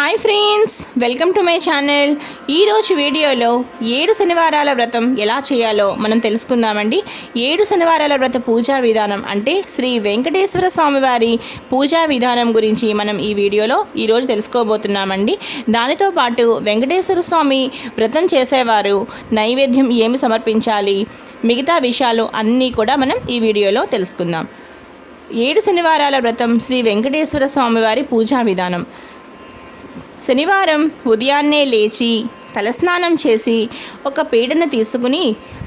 Hi friends, welcome to my channel. ఈరోజు వీడియోలో 7 శనివారాల వ్రతం ఎలా చేయాలో మనం తెలుసుకుందామండి. 7 శనివారాల వ్రత పూజా విధానం అంటే శ్రీ వెంకటేశ్వర స్వామివారి పూజా విధానం గురించి మనం ఈ వీడియోలో ఈరోజు తెలుసుకోబోతున్నామండి. దానితో పాటు వెంకటేశ్వర స్వామి వ్రతం చేసేవారు నైవేద్యం ఏమి సమర్పించాలి, మిగతా విషయాలు అన్నీ కూడా మనం ఈ వీడియోలో తెలుసుకుందాం. 7 శనివారాల వ్రతం శ్రీ వెంకటేశ్వర స్వామివారి పూజా విధానం. శనివారం ఉదయాన్నే లేచి తలస్నానం చేసి ఒక పీటను తీసుకుని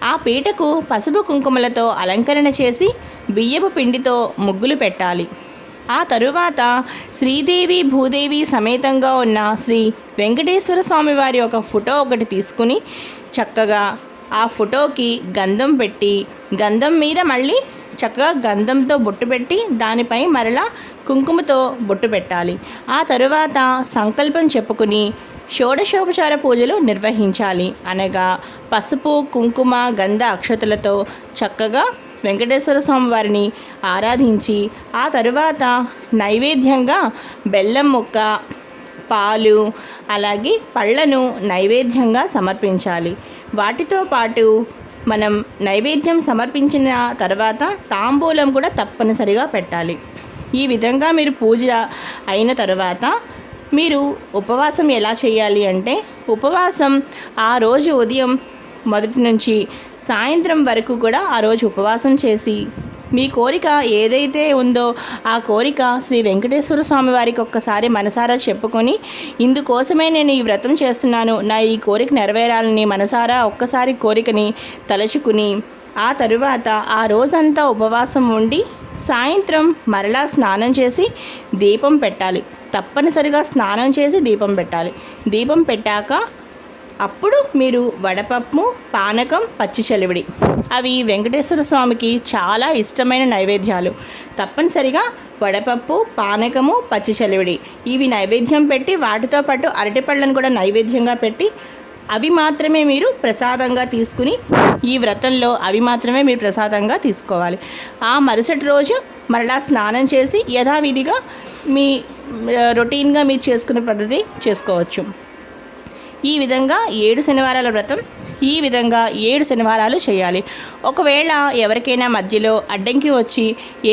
ఆ పీటకు పసుపు కుంకుమలతో అలంకరణ చేసి బియ్యపు పిండితో ముగ్గులు పెట్టాలి. ఆ తరువాత శ్రీదేవి భూదేవి సమేతంగా ఉన్న శ్రీ వెంకటేశ్వర స్వామి వారి ఒక ఫోటో ఒకటి తీసుకుని చక్కగా ఆ ఫోటోకి గంధం పెట్టి గంధం మీద మళ్ళీ చక్కగా గంధంతో బొట్టు పెట్టి దానిపై మరలా కుంకుమతో బొట్టు పెట్టాలి. ఆ తరువాత సంకల్పం చెప్పుకుని షోడశోపచార పూజలు నిర్వహించాలి. అనగా పసుపు కుంకుమ గంధ అక్షతలతో చక్కగా వెంకటేశ్వర స్వామి వారిని ఆరాధించి ఆ తరువాత నైవేద్యంగా బెల్లం ముక్క, పాలు, అలాగే పళ్ళను నైవేద్యంగా సమర్పించాలి. వాటితో పాటు మనం నైవేద్యం సమర్పించిన తర్వాత తాంబూలం కూడా తప్పనిసరిగా పెట్టాలి. ఈ విధంగా మీరు పూజ అయిన తర్వాత మీరు ఉపవాసం ఎలా చేయాలి అంటే, ఉపవాసం ఆ రోజు ఉదయం మొదటి నుంచి సాయంత్రం వరకు కూడా ఆ రోజు ఉపవాసం చేసి మీ కోరిక ఏదైతే ఉందో ఆ కోరిక శ్రీ వెంకటేశ్వర స్వామి వారికి ఒక్కసారి మనసారా చెప్పుకొని, ఇందుకోసమే నేను ఈ వ్రతం చేస్తున్నాను, నా ఈ కోరిక నెరవేరాలని మనసారా ఒక్కసారి కోరికని తలుచుకుని ఆ తరువాత ఆ రోజంతా ఉపవాసం ఉండి సాయంత్రం మరలా స్నానం చేసి దీపం పెట్టాలి. తప్పనిసరిగా స్నానం చేసి దీపం పెట్టాలి. దీపం పెట్టాక అప్పుడు మీరు వడపప్పు, పానకం, పచ్చి చలివిడి, అవి వెంకటేశ్వర స్వామికి చాలా ఇష్టమైన నైవేద్యాలు. తప్పనిసరిగా వడపప్పు, పానకము, పచ్చి చలివిడి ఇవి నైవేద్యం పెట్టి వాటితో పాటు అరటిపళ్ళను కూడా నైవేద్యంగా పెట్టి అవి మాత్రమే మీరు ప్రసాదంగా తీసుకుని ఈ వ్రతంలో అవి మాత్రమే మీరు ప్రసాదంగా తీసుకోవాలి. ఆ మరుసటి రోజు మరలా స్నానం చేసి యథావిధిగా మీ రొటీన్గా మీరు చేసుకునే పద్ధతి చేసుకోవచ్చు. ఈ విధంగా 7 శనివారాల వ్రతం ఈ విధంగా 7 శనివారాలు చేయాలి. ఒకవేళ ఎవరికైనా మధ్యలో అడ్డంకి వచ్చి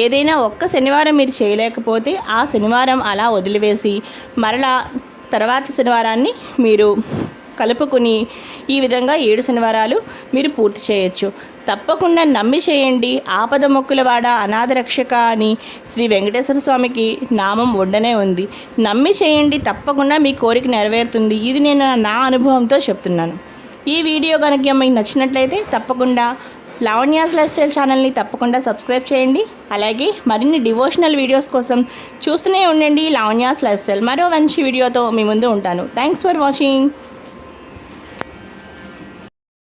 ఏదైనా ఒక్క శనివారం మీరు చేయలేకపోతే ఆ శనివారం అలా వదిలివేసి మరలా తర్వాత శనివారాన్ని మీరు కలుపుకుని ఈ విధంగా 7 శనివారాలు మీరు పూర్తి చేయొచ్చు. తప్పకుండా నమ్మి చేయండి. ఆపద మొక్కులవాడ అనాథ రక్షక అని శ్రీ వెంకటేశ్వర స్వామికి నామం ఉండనే ఉంది. నమ్మి చేయండి, తప్పకుండా మీ కోరిక నెరవేరుతుంది. ఇది నేను నా అనుభవంతో చెప్తున్నాను. ఈ వీడియో కనుక మీకు నచ్చినట్లయితే తప్పకుండా లావణ్యాస్ లైఫ్ స్టైల్ ఛానల్ని తప్పకుండా సబ్స్క్రైబ్ చేయండి. అలాగే మరిన్ని డివోషనల్ వీడియోస్ కోసం చూస్తూనే ఉండండి లావణ్యాస్ లైఫ్ స్టైల్. మరో మంచి వీడియోతో మీ ముందు ఉంటాను. Thanks for watching.